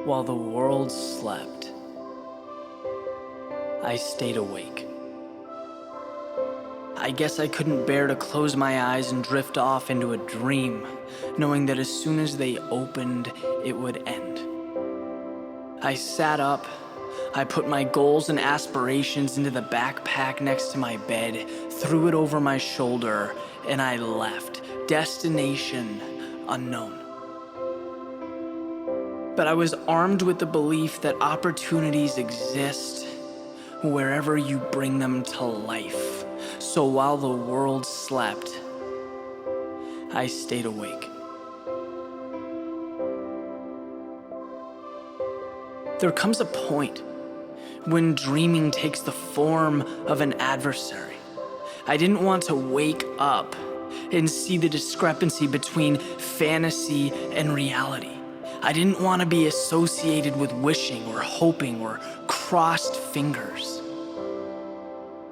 While the world slept, I stayed awake. I guess I couldn't bear to close my eyes and drift off into a dream, knowing that as soon as they opened, it would end. I sat up, I put my goals and aspirations into the backpack next to my bed, threw it over my shoulder, and I left. Destination unknown. But I was armed with the belief that opportunities exist wherever you bring them to life. So while the world slept, I stayed awake. There comes a point when dreaming takes the form of an adversary. I didn't want to wake up and see the discrepancy between fantasy and reality. I didn't want to be associated with wishing or hoping or crossed fingers.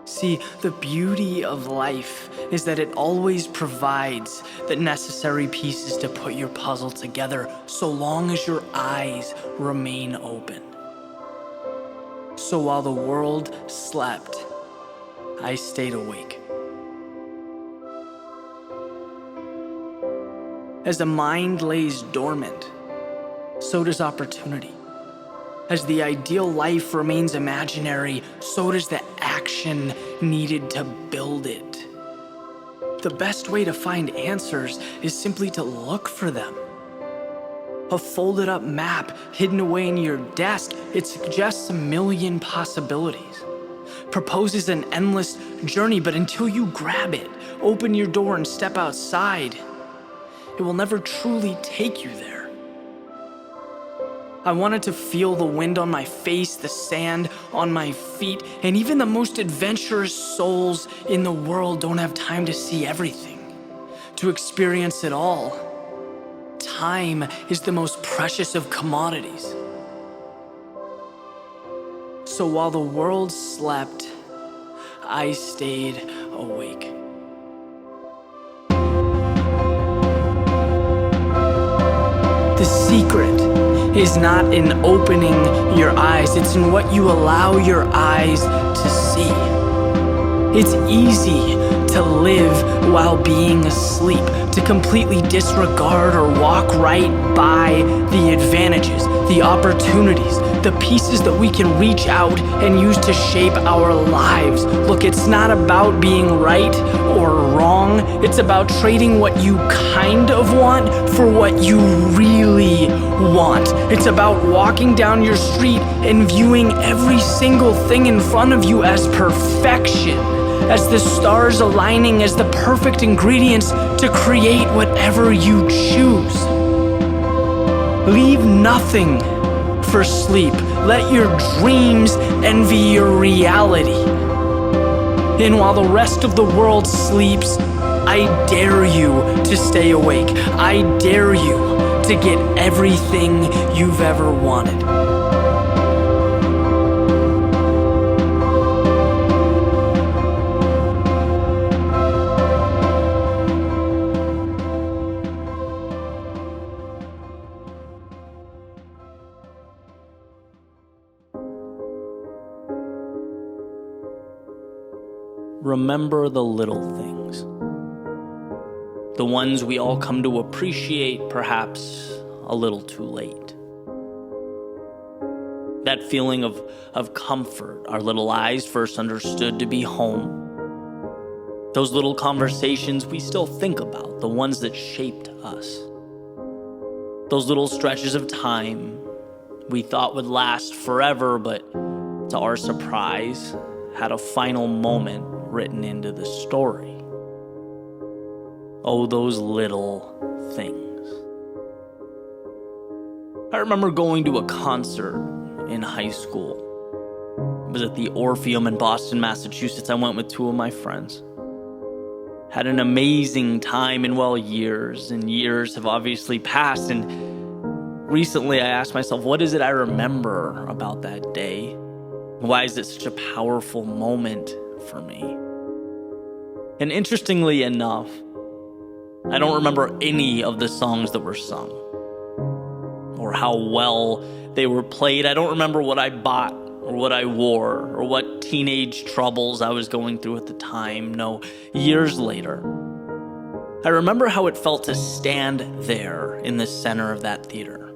See, the beauty of life is that it always provides the necessary pieces to put your puzzle together so long as your eyes remain open. So while the world slept, I stayed awake. As the mind lays dormant, so does opportunity. As the ideal life remains imaginary, so does the action needed to build it. The best way to find answers is simply to look for them. A folded up map hidden away in your desk, it suggests a million possibilities. Proposes an endless journey, but until you grab it, open your door and step outside, it will never truly take you there. I wanted to feel the wind on my face, the sand on my feet, and even the most adventurous souls in the world don't have time to see everything, to experience it all. Time is the most precious of commodities. So while the world slept, I stayed awake. The secret is not in opening your eyes, it's in what you allow your eyes to see. It's easy to live while being asleep, to completely disregard or walk right by the advantages, the opportunities, the pieces that we can reach out and use to shape our lives. Look, it's not about being right or wrong. It's about trading what you kind of want for what you really want. It's about walking down your street and viewing every single thing in front of you as perfection, as the stars aligning as the perfect ingredients to create whatever you choose. Leave nothing for sleep. Let your dreams envy your reality. And while the rest of the world sleeps, I dare you to stay awake. I dare you to get everything you've ever wanted. Remember the little things. The ones we all come to appreciate, perhaps a little too late. That feeling of comfort our little eyes first understood to be home. Those little conversations we still think about, the ones that shaped us. Those little stretches of time we thought would last forever, but to our surprise, had a final moment written into the story. Oh, those little things. I remember going to a concert in high school. It was at the Orpheum in Boston, Massachusetts. I went with two of my friends. Had an amazing time, and well, years and years have obviously passed, and recently I asked myself, what is it I remember about that day? Why is it such a powerful moment for me? And interestingly enough, I don't remember any of the songs that were sung or how well they were played. I don't remember what I bought or what I wore or what teenage troubles I was going through at the time. No, years later, I remember how it felt to stand there in the center of that theater.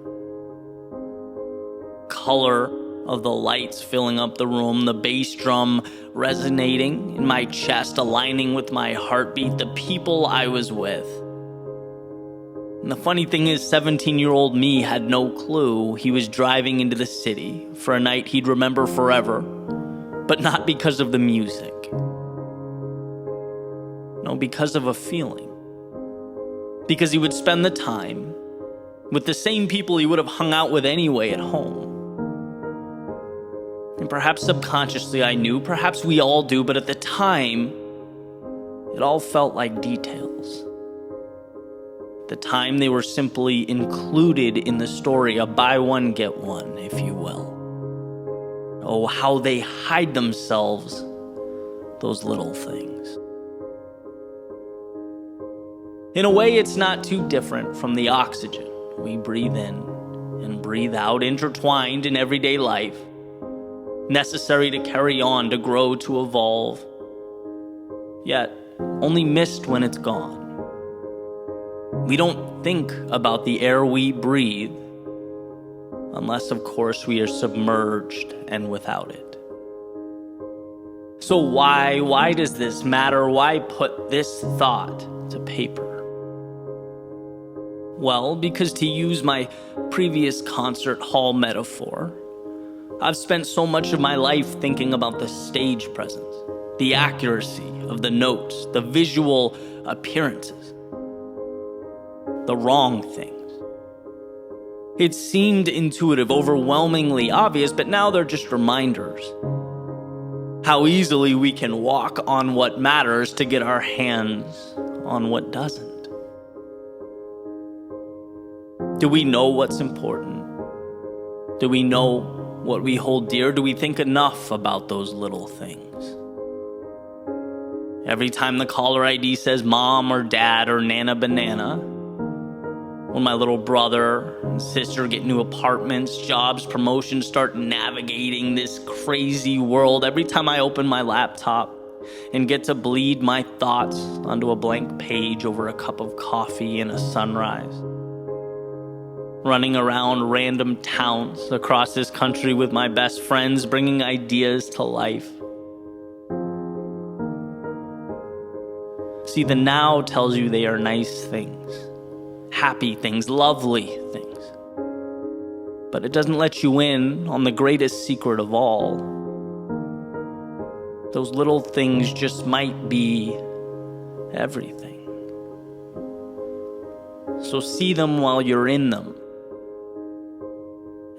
Color of the lights filling up the room, the bass drum resonating in my chest, aligning with my heartbeat, the people I was with. And the funny thing is, 17-year-old me had no clue he was driving into the city for a night he'd remember forever, but not because of the music. No, because of a feeling. Because he would spend the time with the same people he would have hung out with anyway at home. And perhaps subconsciously I knew, perhaps we all do, but at the time, it all felt like details. At the time, they were simply included in the story, a buy one, get one, if you will. Oh, how they hide themselves, those little things. In a way, it's not too different from the oxygen we breathe in and breathe out, intertwined in everyday life, necessary to carry on, to grow, to evolve, yet only missed when it's gone. We don't think about the air we breathe unless, of course, we are submerged and without it. So why does this matter? Why put this thought to paper? Well, because to use my previous concert hall metaphor, I've spent so much of my life thinking about the stage presence, the accuracy of the notes, the visual appearances, the wrong things. It seemed intuitive, overwhelmingly obvious, but now they're just reminders. How easily we can walk on what matters to get our hands on what doesn't. Do we know what's important? Do we know what we hold dear? Do we think enough about those little things? Every time the caller ID says mom or dad or nana banana, when my little brother and sister get new apartments, jobs, promotions, start navigating this crazy world, every time I open my laptop and get to bleed my thoughts onto a blank page over a cup of coffee and a sunrise, running around random towns across this country with my best friends, bringing ideas to life. See, the now tells you they are nice things, happy things, lovely things. But it doesn't let you in on the greatest secret of all. Those little things just might be everything. So see them while you're in them.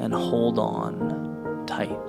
And hold on tight.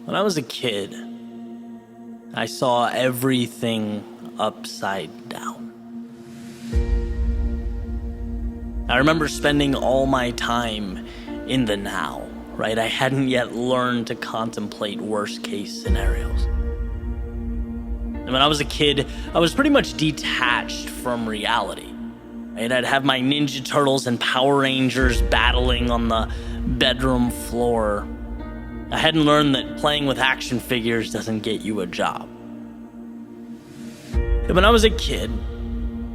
When I was a kid, I saw everything upside down. I remember spending all my time in the now, right? I hadn't yet learned to contemplate worst-case scenarios. And when I was a kid, I was pretty much detached from reality, right? I'd have my Ninja Turtles and Power Rangers battling on the bedroom floor. I hadn't learned that playing with action figures doesn't get you a job. And when I was a kid,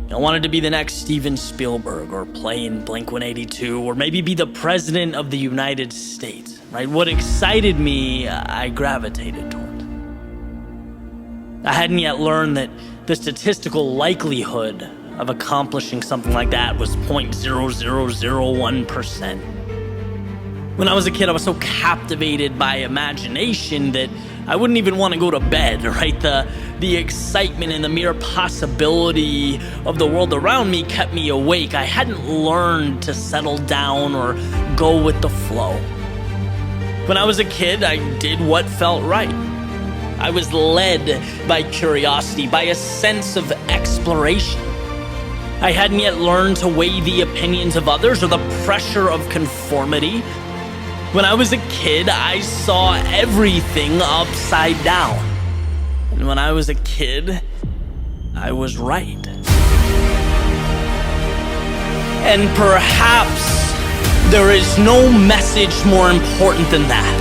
I wanted to be the next Steven Spielberg or play in Blink-182 or maybe be the president of the United States, right? What excited me, I gravitated towards. I hadn't yet learned that the statistical likelihood of accomplishing something like that was 0.0001%. When I was a kid, I was so captivated by imagination that I wouldn't even want to go to bed, right? The excitement and the mere possibility of the world around me kept me awake. I hadn't learned to settle down or go with the flow. When I was a kid, I did what felt right. I was led by curiosity, by a sense of exploration. I hadn't yet learned to weigh the opinions of others or the pressure of conformity. When I was a kid, I saw everything upside down. And when I was a kid, I was right. And perhaps there is no message more important than that.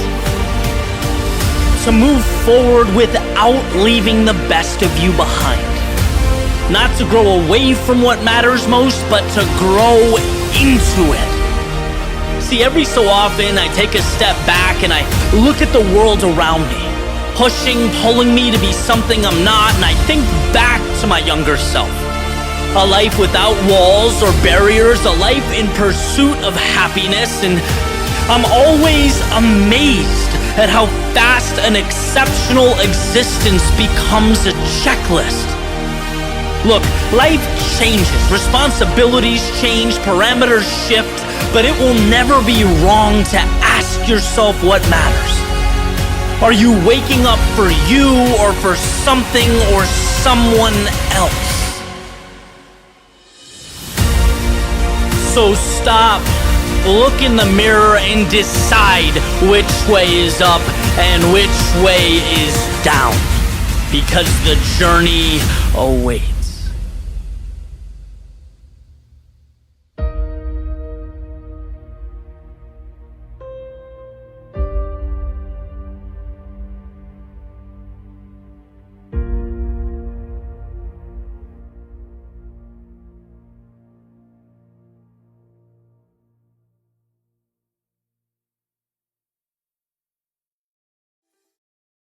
To move forward without leaving the best of you behind. Not to grow away from what matters most, but to grow into it. See, every so often I take a step back and I look at the world around me, pulling me to be something I'm not, and I think back to my younger self. A life without walls or barriers, a life in pursuit of happiness, and I'm always amazed at how fast an exceptional existence becomes a checklist. Look, life changes, responsibilities change, parameters shift, but it will never be wrong to ask yourself what matters. Are you waking up for you or for something or someone else? So stop, look in the mirror and decide which way is up and which way is down, because the journey awaits.